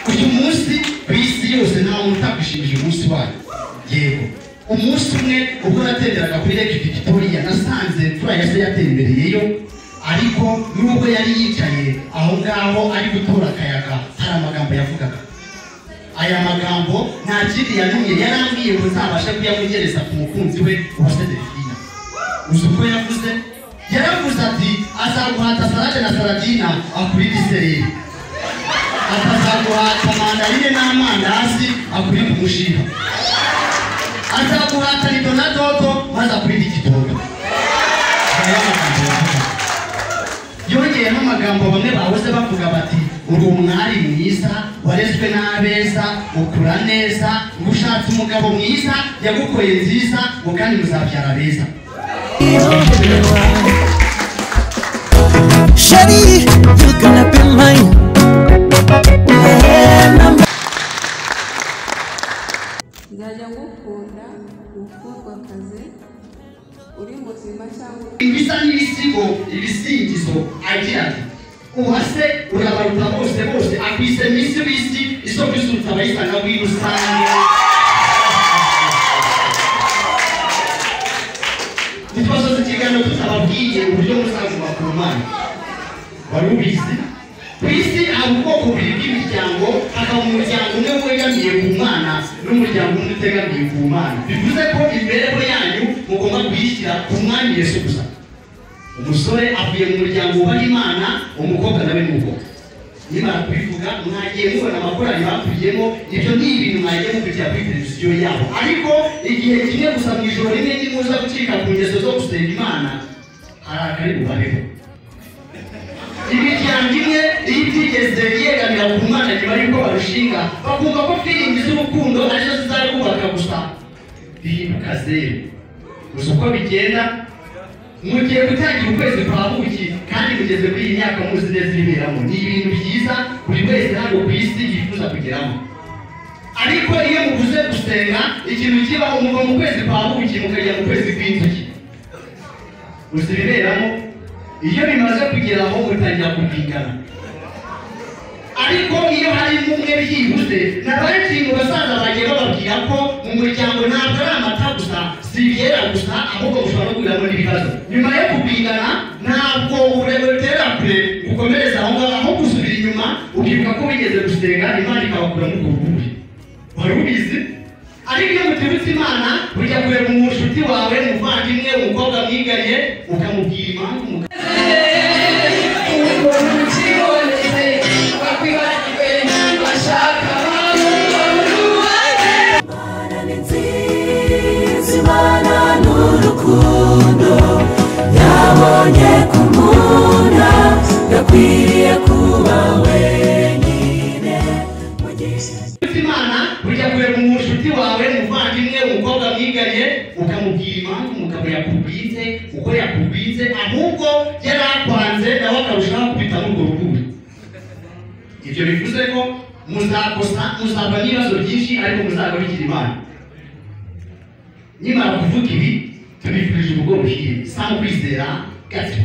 uyu munsi kwisi yose nta muntu utakwishimije umunsi wayo yego umunsi umwe ubwo natenderaga kuri Lake Victoria nasanze fura yase yatembereyeyo ariko nubwo yari yicaye aho ngaho ari gutora akayaga hari amagambo yavugaga aya magambo nta kindi yanumye yarambwiye ngo nzabashe kuyamugereza ku mukunzi we Uwase Delphine uzi uko yavuze yaravuze ati azaguhata salade na saladina akuri disereri atazaguhata mandarine n'amandazi akuri ku mushiha azaguhata nido na dodo maze akuri igitondo yongeyeho amagambo bamwe bahoze bavuga bati uri umwari mwiza warezwe n'abeza ukura neza ngushatse umugabo mwiza yagukoye nziza ngo kandi muzabyara beza Shawty, you gonna be mine. Nzajya ngukunda ukundwa kaze uri muzima cyangwa ibisa n'ibisigo ibisingizo agira ati Uwase urabaruta bose akwise misi w'isi isoko isuta abayisanga w'irusange nitwasoza ikiganiro tutababwiye uburyo muzaguma ku Mana wari ubizi ku isi hari ubwoko bubiri bw'imiryango hakaba umuryango umwe wegamiye ku Mana n'umuryango umwe utegamiye ku Mana bivuze ko imibereho yanyu mugomba kuyishyira ku Mwami Yesu gusa umusore avuye mu muryango wubaha Imana umukobwa nawe nuko nimara kubivuga mwagiye mubona amakorali bakugiyemo ibyo ni ibintu mwagiye mukurikira kuri televiziyo yabo ariko igihe kimwe gusa mu ijoro rimwe nimuza gucika ku ngeso zo gusenga Imana hari akari bubareho imiryango imwe iyo itigeze yegamira ku Mana nyuma y'uko barushinga bakumva ko feeling z'urukundo arizo zizakubaka gusa bihinduka zero gusa uko bigenda mugiye gutangira ukwezi kwa buki kandi mugeze kuri iyi myaka muzi neza ibiberamo ni ibintu byiza buri wese hano ku isi yifuza kugeramo ariko iyo muvuze gusenga ikintu kibaho muva mu kwezi kwa buki mukajya mu kwezi kw'inzuki uzi ibiberamo iyo bimaze kugeraho mutangira kubingana ariko iyo hari umwe byibuze n'abenshi mu basaza bagiye bababwira ko mu muryango ntabwo ari amata gusa si ibyera gusa ahubwo mushobora no kugiriramo n'ibibazo nyuma yo kubingana ntabwo urebera kure gukomereza aho ngaho aho gusubira inyuma ukibuka ko wigeze gusenga Imana ikabakura mu rubuye wari ubizi ariko iyo mutibutse Imana ujya kureba umushuti wawe umuvandimwe umukobwa mwiganye ukamubwira impamvu Imana n'urukundo yabonye kumuna yakwiriye kuba wenyine Imana ujya kureba umushuti wawe umuvandimwe umukobwa mwiganye ukamubwira impamvu umugabo yakubwize uko yakubwize ahubwo yari akwanze nawe akarushaho kubita muri urwo rukundo ibyo bivuze ko muzaba n'ibibazo byinshi ariko muzagarukira Imana nimara kuvuga ibi tubifurije ubwo buhire saa kwizera gato